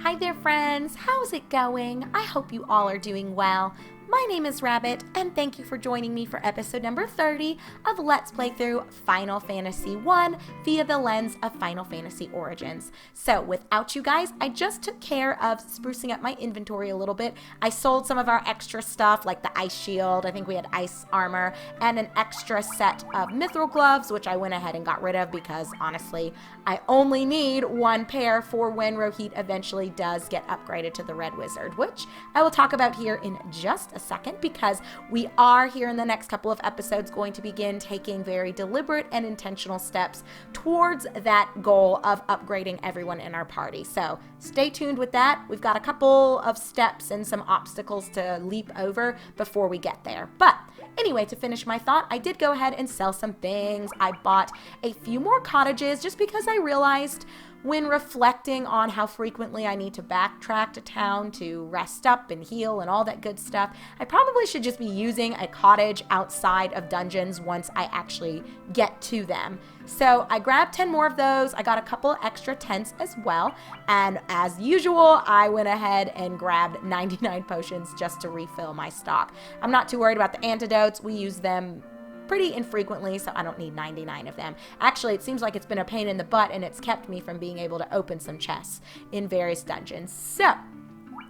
Hi there, friends. How's it going? I hope you all are doing well. My name is Rabbit, and thank you for joining me for episode number 30 of Let's Play Through Final Fantasy I via the lens of Final Fantasy Origins. So, without you guys, I just took care of sprucing up my inventory a little bit. I sold some of our extra stuff, like the ice shield, I think we had ice armor, and an extra set of mithril gloves, which I went ahead and got rid of because, honestly, I only need one pair for when Rohit eventually does get upgraded to the Red Wizard, which I will talk about here in just a second, because we are here in the next couple of episodes going to begin taking very deliberate and intentional steps towards that goal of upgrading everyone in our party. So stay tuned with that. We've got a couple of steps and some obstacles to leap over before we get there. But anyway, to finish my thought, I did go ahead and sell some things. I bought a few more cottages just because I realized when reflecting on how frequently I need to backtrack to town to rest up and heal and all that good stuff, I probably should just be using a cottage outside of dungeons once I actually get to them. So I grabbed 10 more of those. I got a couple extra tents as well. And as usual, I went ahead and grabbed 99 potions just to refill my stock. I'm not too worried about the antidotes. We use them pretty infrequently, so I don't need 99 of them. Actually, it seems like it's been a pain in the butt, and it's kept me from being able to open some chests in various dungeons. So,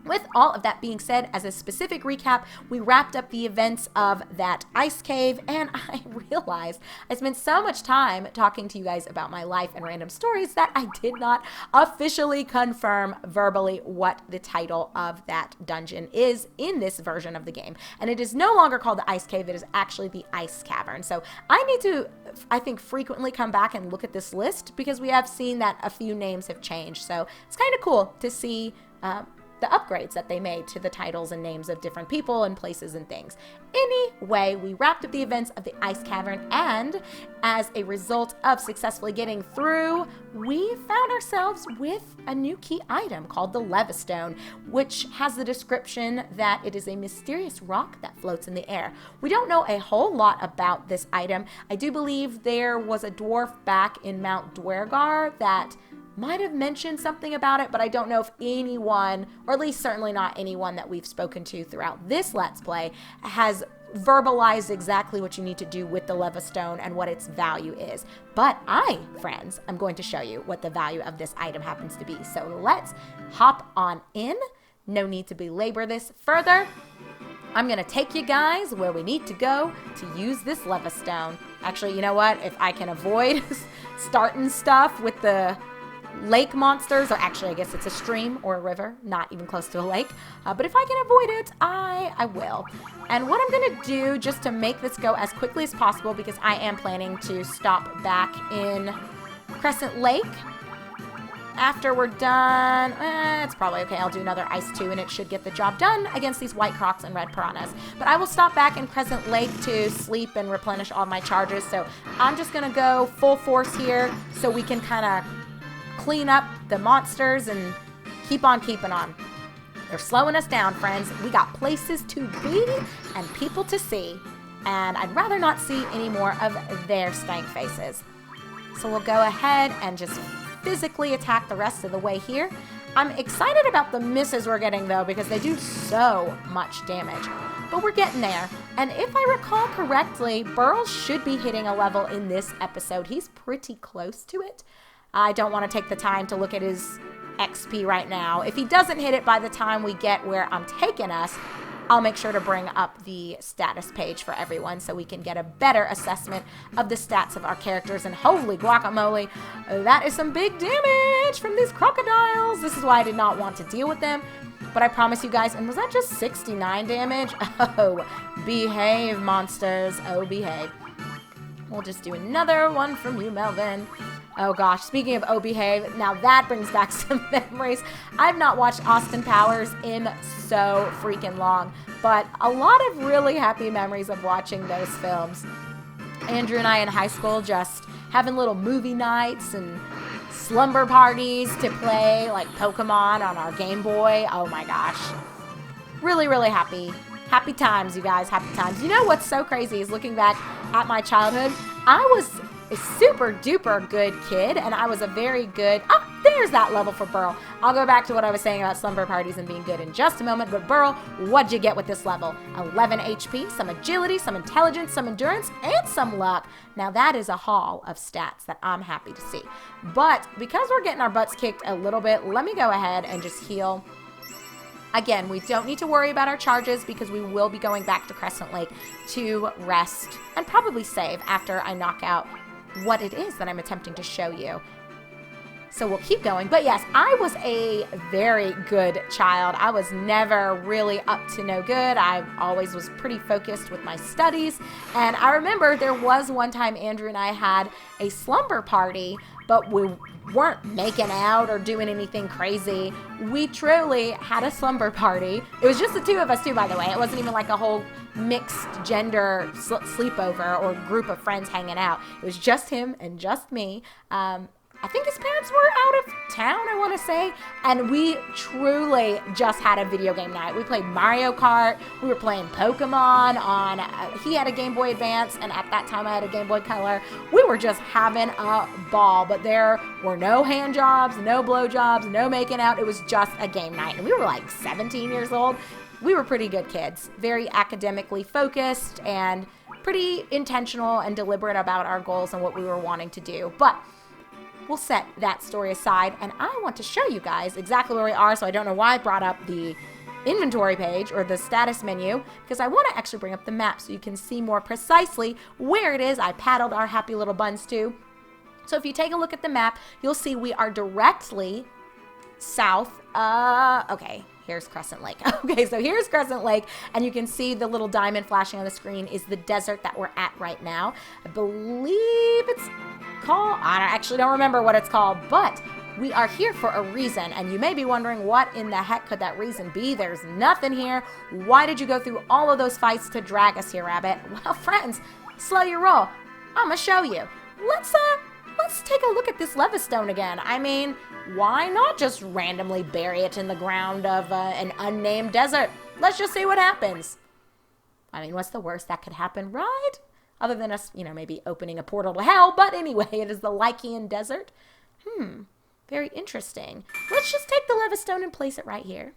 with all of that being said, as a specific recap, we wrapped up the events of that ice cave, and I realized I spent so much time talking to you guys about my life and random stories that I did not officially confirm verbally what the title of that dungeon is in this version of the game. And it is no longer called the ice cave, it is actually the ice cavern. So I need to, I think, frequently come back and look at this list, because we have seen that a few names have changed. So it's kind of cool to see the upgrades that they made to the titles and names of different people and places and things. Anyway, we wrapped up the events of the Ice Cavern, and as a result of successfully getting through, we found ourselves with a new key item called the Levistone, which has the description that it is a mysterious rock that floats in the air. We don't know a whole lot about this item. I do believe there was a dwarf back in Mount Dwergar that might have mentioned something about it, but I don't know if anyone, or at least certainly not anyone that we've spoken to throughout this Let's Play, has verbalized exactly what you need to do with the Levistone and what its value is. But I, friends, am going to show you what the value of this item happens to be. So let's hop on in. No need to belabor this further. I'm going to take you guys where we need to go to use this Levistone. Actually, you know what? If I can avoid starting stuff with the lake monsters, or actually I guess it's a stream or a river, not even close to a lake, but if I can avoid it, I will. And what I'm going to do, just to make this go as quickly as possible, because I am planning to stop back in Crescent Lake after we're done, it's probably okay, I'll do another Ice 2 and it should get the job done against these white crocs and red piranhas. But I will stop back in Crescent Lake to sleep and replenish all my charges, so I'm just going to go full force here so we can kind of clean up the monsters and keep on keeping on. They're slowing us down, friends. We got places to be and people to see, and I'd rather not see any more of their stank faces. So we'll go ahead and just physically attack the rest of the way here. I'm excited about the misses we're getting, though, because they do so much damage. But we're getting there. And if I recall correctly, Burls should be hitting a level in this episode. He's pretty close to it. I don't want to take the time to look at his XP right now. If he doesn't hit it by the time we get where I'm taking us, I'll make sure to bring up the status page for everyone so we can get a better assessment of the stats of our characters. And holy guacamole, that is some big damage from these crocodiles. This is why I did not want to deal with them. But I promise you guys, and was that just 69 damage? Oh, behave, monsters. Oh, behave. We'll just do another one from you, Melvin. Oh gosh, speaking of Oh Behave, now that brings back some memories. I've not watched Austin Powers in so freaking long, but a lot of really happy memories of watching those films. Andrew and I in high school just having little movie nights and slumber parties to play like Pokemon on our Game Boy. Oh my gosh. Really, really happy. Happy times, you guys, happy times. You know what's so crazy is looking back at my childhood, I was a super duper good kid, and I was a very good, there's that level for Burl. I'll go back to what I was saying about slumber parties and being good in just a moment, but Burl, what'd you get with this level? 11 HP, some agility, some intelligence, some endurance, and some luck. Now that is a haul of stats that I'm happy to see. But because we're getting our butts kicked a little bit, let me go ahead and just heal. Again, we don't need to worry about our charges because we will be going back to Crescent Lake to rest and probably save after I knock out what it is that I'm attempting to show you. So we'll keep going. But yes, I was a very good child. I was never really up to no good. I always was pretty focused with my studies. And I remember there was one time Andrew and I had a slumber party, but we weren't making out or doing anything crazy. We truly had a slumber party. It was just the two of us too, by the way. It wasn't even like a whole mixed gender sleepover or group of friends hanging out. It was just him and just me. I think his parents were out of town, I want to say, and we truly just had a video game night. We played Mario Kart, we were playing Pokemon on, he had a Game Boy Advance, and at that time I had a Game Boy Color. We were just having a ball, but there were no hand jobs, no blow jobs, no making out. It was just a game night, and we were like 17 years old. We were pretty good kids, very academically focused, and pretty intentional and deliberate about our goals and what we were wanting to do. But we'll set that story aside, and I want to show you guys exactly where we are, so I don't know why I brought up the inventory page or the status menu, because I want to actually bring up the map so you can see more precisely where it is I paddled our happy little buns to. So if you take a look at the map, you'll see we are directly south. Okay, here's Crescent Lake. Okay, so here's Crescent Lake, and you can see the little diamond flashing on the screen is the desert that we're at right now. I believe it's called, I actually don't remember what it's called, but we are here for a reason, and you may be wondering what in the heck could that reason be. There's nothing here. Why did you go through all of those fights to drag us here, Rabbit? Well, friends, slow your roll. I'm gonna show you. Let's take a look at this Levistone again. I mean, why not just randomly bury it in the ground of an unnamed desert? Let's just see what happens. I mean, what's the worst that could happen, right? Other than us, you know, maybe opening a portal to hell. But anyway, it is the Lykion Desert. Very interesting. Let's just take the Levistone and place it right here.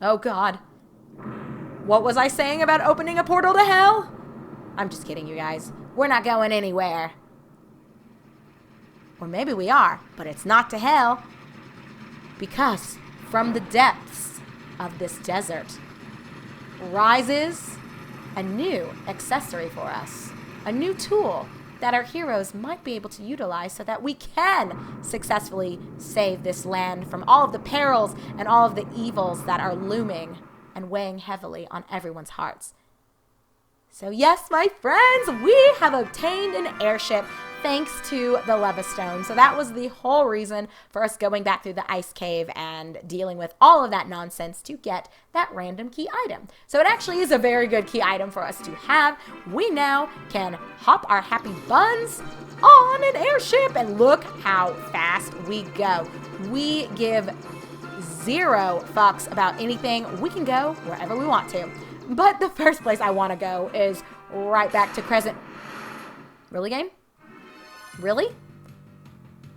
Oh, God. What was I saying about opening a portal to hell? I'm just kidding, you guys. We're not going anywhere. Or maybe we are, but it's not to hell. Because from the depths of this desert rises a new accessory for us. A new tool that our heroes might be able to utilize so that we can successfully save this land from all of the perils and all of the evils that are looming and weighing heavily on everyone's hearts. So yes, my friends, we have obtained an airship thanks to the Levistone. So that was the whole reason for us going back through the ice cave and dealing with all of that nonsense to get that random key item. So it actually is a very good key item for us to have. We now can hop our happy buns on an airship, and look how fast we go. We give zero fucks about anything. We can go wherever we want to. But the first place I want to go is right back to Crescent. Really, game? Really?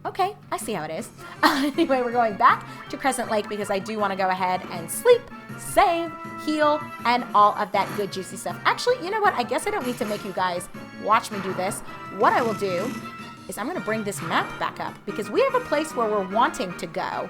Okay, I see how it is. Anyway, we're going back to Crescent Lake because I do want to go ahead and sleep, save, heal, and all of that good juicy stuff. Actually, you know what? I guess I don't need to make you guys watch me do this. What I will do is I'm going to bring this map back up because we have a place where we're wanting to go.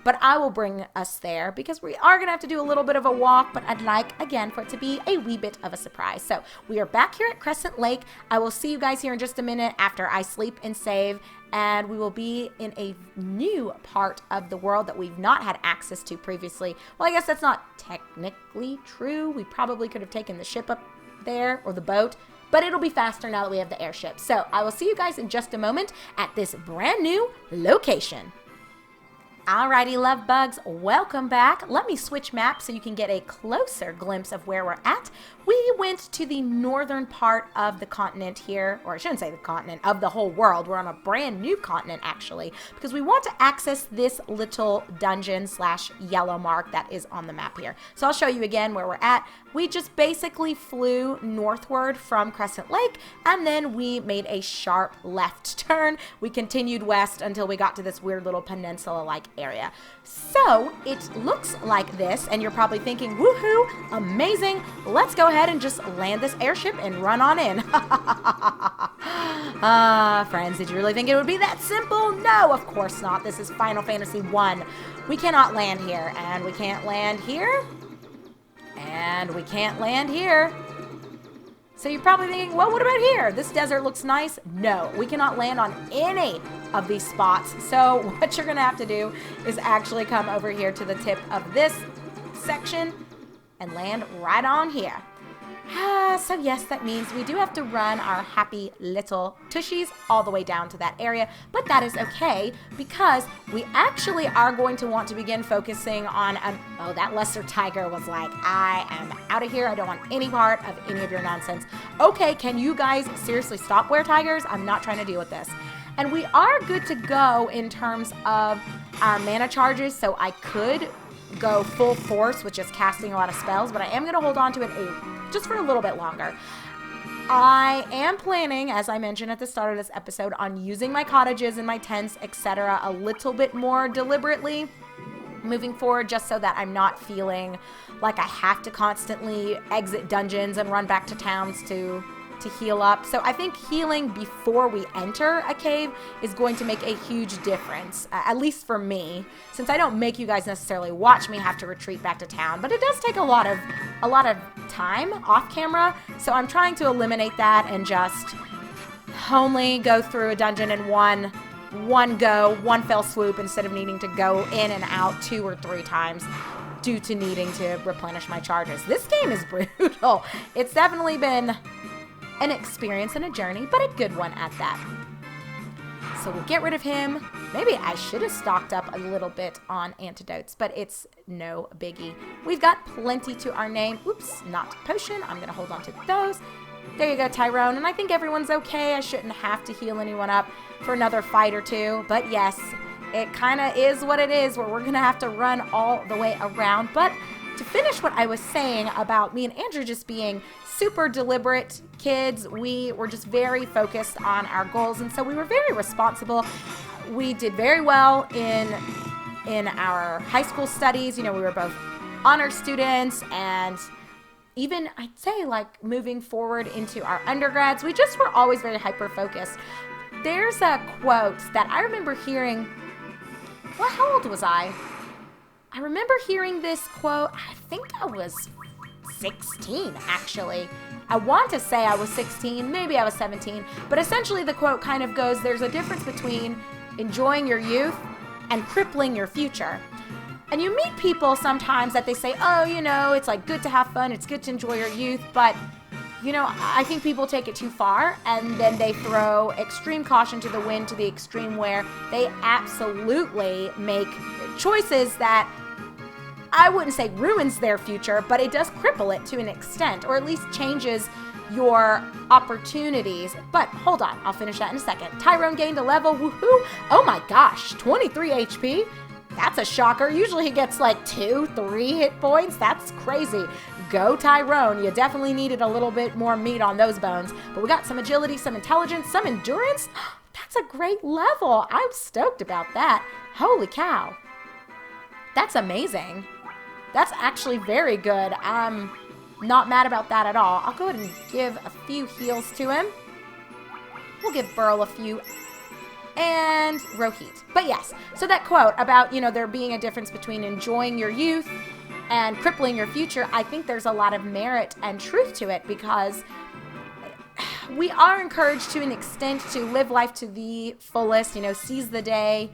But I will bring us there because we are going to have to do a little bit of a walk, but I'd like, again, for it to be a wee bit of a surprise. So we are back here at Crescent Lake. I will see you guys here in just a minute after I sleep and save, and we will be in a new part of the world that we've not had access to previously. Well, I guess that's not technically true. We probably could have taken the ship up there or the boat, but it'll be faster now that we have the airship. So I will see you guys in just a moment at this brand new location. Alrighty, love bugs, welcome back. Let me switch maps so you can get a closer glimpse of where we're at. we went to the northern part of the continent here, or I shouldn't say the continent, of the whole world. We're on a brand new continent, actually, because we want to access this little dungeon / yellow mark that is on the map here. So I'll show you again where we're at. We just basically flew northward from Crescent Lake, and then we made a sharp left turn. We continued west until we got to this weird little peninsula-like area. So it looks like this, and you're probably thinking, woohoo, amazing, let's go ahead and just land this airship and run on in. Friends, did you really think it would be that simple? No, of course not. This is Final Fantasy 1. We cannot land here, and we can't land here, and we can't land here. So you're probably thinking, well, what about here? This desert looks nice. No, we cannot land on any of these spots. So what you're gonna have to do is actually come over here to the tip of this section and land right on here. So yes, that means we do have to run our happy little tushies all the way down to that area, but that is okay because we actually are going to want to begin focusing on, oh, that lesser tiger was like, I am out of here. I don't want any part of any of your nonsense. Okay, can you guys seriously stop, were tigers? I'm not trying to deal with this. And we are good to go in terms of our mana charges, so I could go full force with just casting a lot of spells, but I am going to hold on to it just for a little bit longer. I am planning, as I mentioned at the start of this episode, on using my cottages and my tents, etc. a little bit more deliberately moving forward, just so that I'm not feeling like I have to constantly exit dungeons and run back to towns to heal up. So I think healing before we enter a cave is going to make a huge difference, at least for me, since I don't make you guys necessarily watch me have to retreat back to town, but it does take a lot of time off camera, so I'm trying to eliminate that and just only go through a dungeon in one go, one fell swoop, instead of needing to go in and out 2 or 3 times due to needing to replenish my charges. This game is brutal. It's definitely been an experience and a journey, but a good one at that. So we'll get rid of him. Maybe I should have stocked up a little bit on antidotes, but it's no biggie. We've got plenty to our name. Oops, not potion. I'm going to hold on to those. There you go, Tyrone. And I think everyone's okay. I shouldn't have to heal anyone up for another fight or two. But yes, it kind of is what it is, where we're going to have to run all the way around. But to finish what I was saying about me and Andrew just being super deliberate kids, we were just very focused on our goals, and so we were very responsible. We did very well in our high school studies. You know, we were both honor students, and even I'd say like moving forward into our undergrads, we just were always very hyper focused. There's a quote that I remember hearing. Well, how old was I? I remember hearing this quote. I think I was 16, actually. I want to say I was 16, maybe I was 17, but essentially the quote kind of goes, there's a difference between enjoying your youth and crippling your future. And you meet people sometimes that they say, oh, you know, it's like good to have fun, it's good to enjoy your youth, but you know, I think people take it too far, and then they throw extreme caution to the wind to the extreme where they absolutely make choices that I wouldn't say ruins their future, but it does cripple it to an extent, or at least changes your opportunities. But hold on, I'll finish that in a second. Tyrone gained a level, woohoo! Oh my gosh, 23 HP? That's a shocker. Usually he gets like 2, 3 hit points. That's crazy. Go Tyrone. You definitely needed a little bit more meat on those bones. But we got some agility, some intelligence, some endurance. That's a great level. I'm stoked about that. Holy cow. That's amazing. That's actually very good. I'm not mad about that at all. I'll go ahead and give a few heals to him. We'll give Burl a few. And Rohit. But yes, so that quote about, you know, there being a difference between enjoying your youth and crippling your future, I think there's a lot of merit and truth to it, because we are encouraged to an extent to live life to the fullest, you know, seize the day.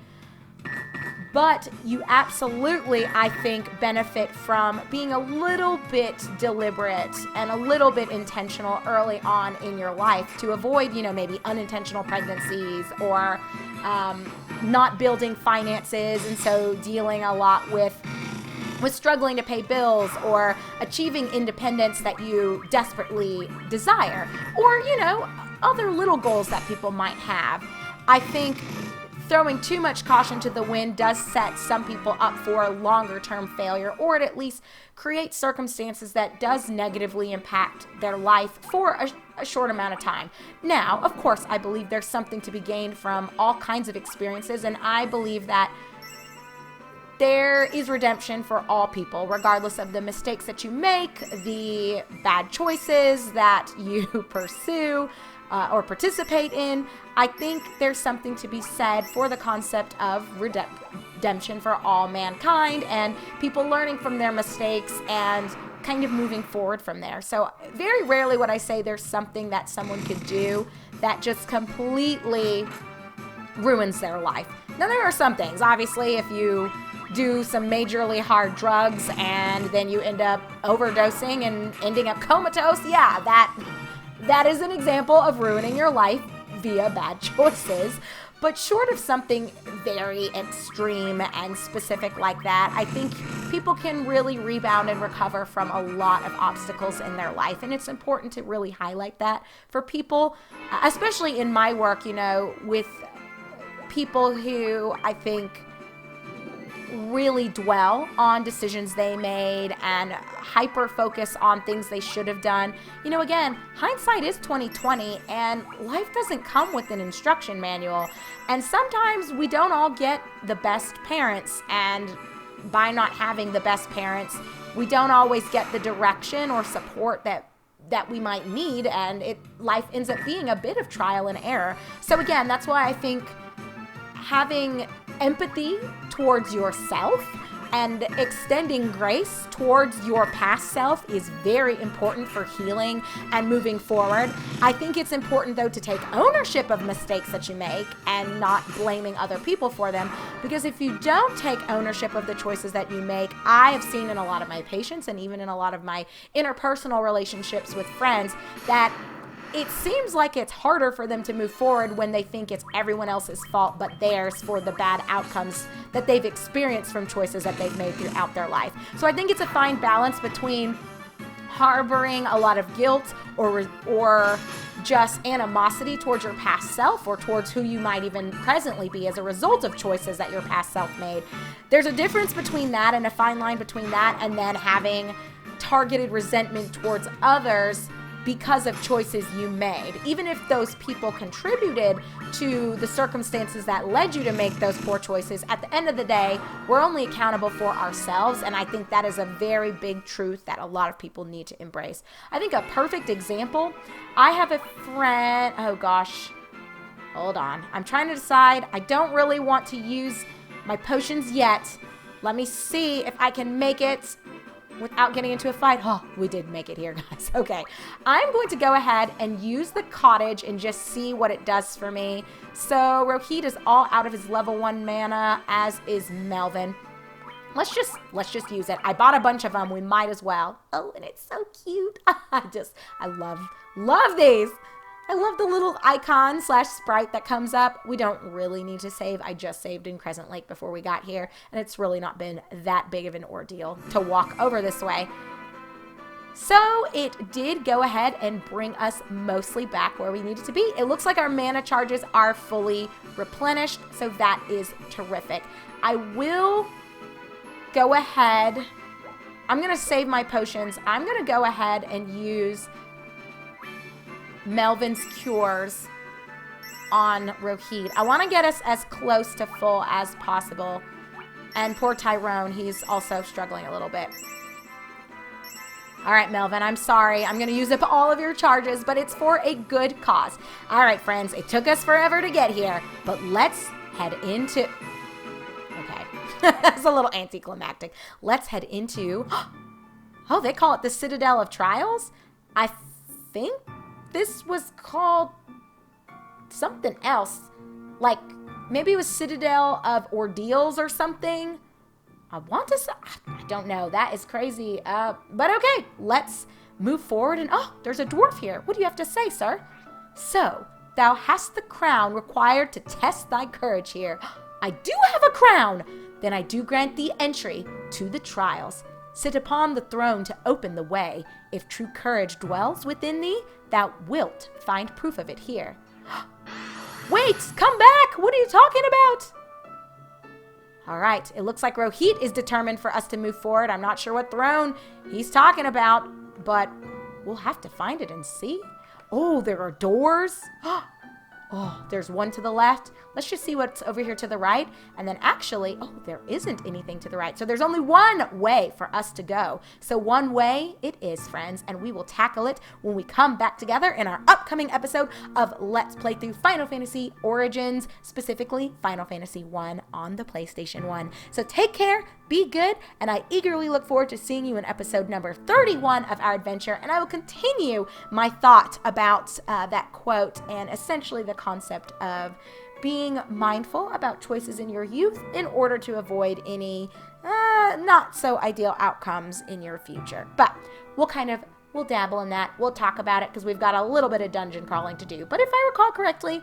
But you absolutely, I think, benefit from being a little bit deliberate and a little bit intentional early on in your life to avoid, you know, maybe unintentional pregnancies or not building finances, and so dealing a lot with with struggling to pay bills or achieving independence that you desperately desire, or, other little goals that people might have. I think throwing too much caution to the wind does set some people up for longer term failure, or it at least creates circumstances that does negatively impact their life for a short amount of time. Now, of course, I believe there's something to be gained from all kinds of experiences, and I believe that there is redemption for all people, regardless of the mistakes that you make, the bad choices that you pursue or participate in. I think there's something to be said for the concept of redemption for all mankind and people learning from their mistakes and kind of moving forward from there. So very rarely would I say there's something that someone could do that just completely ruins their life. Now, there are some things. Obviously, if you do some majorly hard drugs and then you end up overdosing and ending up comatose, yeah, that is an example of ruining your life via bad choices. But short of something very extreme and specific like that, I think people can really rebound and recover from a lot of obstacles in their life. And it's important to really highlight that for people, especially in my work, with people who I think really dwell on decisions they made and hyper focus on things they should have done. Again, hindsight is 20/20, and life doesn't come with an instruction manual. And sometimes we don't all get the best parents, and by not having the best parents, we don't always get the direction or support that we might need, and life ends up being a bit of trial and error. So again, that's why I think having empathy towards yourself and extending grace towards your past self is very important for healing and moving forward. I think it's important, though, to take ownership of mistakes that you make and not blaming other people for them, because if you don't take ownership of the choices that you make, I have seen in a lot of my patients and even in a lot of my interpersonal relationships with friends that it seems like it's harder for them to move forward when they think it's everyone else's fault but theirs for the bad outcomes that they've experienced from choices that they've made throughout their life. So I think it's a fine balance between harboring a lot of guilt or just animosity towards your past self or towards who you might even presently be as a result of choices that your past self made. There's a difference between that and a fine line between that and then having targeted resentment towards others because of choices you made. Even if those people contributed to the circumstances that led you to make those poor choices, at the end of the day, we're only accountable for ourselves, and I think that is a very big truth that a lot of people need to embrace. I think a perfect example, I have a friend, oh gosh, hold on. I'm trying to decide. I don't really want to use my potions yet. Let me see if I can make it without getting into a fight. Oh, we did make it here, guys. Okay. I'm going to go ahead and use the cottage and just see what it does for me. So Rohit is all out of his level 1 mana, as is Melvin. Let's just use it. I bought a bunch of them. We might as well. Oh, and it's so cute. I love these. I love the little icon / sprite that comes up. We don't really need to save. I just saved in Crescent Lake before we got here, and it's really not been that big of an ordeal to walk over this way. So it did go ahead and bring us mostly back where we needed to be. It looks like our mana charges are fully replenished, so that is terrific. I will go ahead. I'm going to save my potions. I'm going to go ahead and use Melvin's cures on Rohit. I want to get us as close to full as possible. And poor Tyrone, he's also struggling a little bit. All right, Melvin, I'm sorry. I'm going to use up all of your charges, but it's for a good cause. All right, friends, it took us forever to get here, but let's head into... Okay, that's a little anticlimactic. Let's head into... Oh, they call it the Citadel of Trials? I think this was called something else. Like, maybe it was Citadel of Ordeals or something. I want to say, I don't know. That is crazy. But okay, let's move forward. And oh, there's a dwarf here. What do you have to say, sir? So, thou hast the crown required to test thy courage here. I do have a crown. then I do grant thee entry to the trials. Sit upon the throne to open the way. If true courage dwells within thee, thou wilt find proof of it here. Wait, come back! What are you talking about? All right, it looks like Rohit is determined for us to move forward. I'm not sure what throne he's talking about, but we'll have to find it and see. Oh, there are doors. Oh, there's one to the left. Let's just see what's over here to the right. And then actually, oh, there isn't anything to the right. So there's only one way for us to go. So one way it is, friends, and we will tackle it when we come back together in our upcoming episode of Let's Play Through Final Fantasy Origins, specifically Final Fantasy 1 on the PlayStation 1. So take care, be good, and I eagerly look forward to seeing you in episode number 31 of our adventure, and I will continue my thought about that quote and essentially the concept of being mindful about choices in your youth in order to avoid any not so ideal outcomes in your future. But we'll dabble in that. We'll talk about it because we've got a little bit of dungeon crawling to do. But if I recall correctly,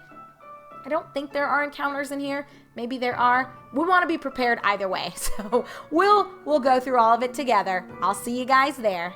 I don't think there are encounters in here. Maybe there are. We want to be prepared either way. So we'll go through all of it together. I'll see you guys there.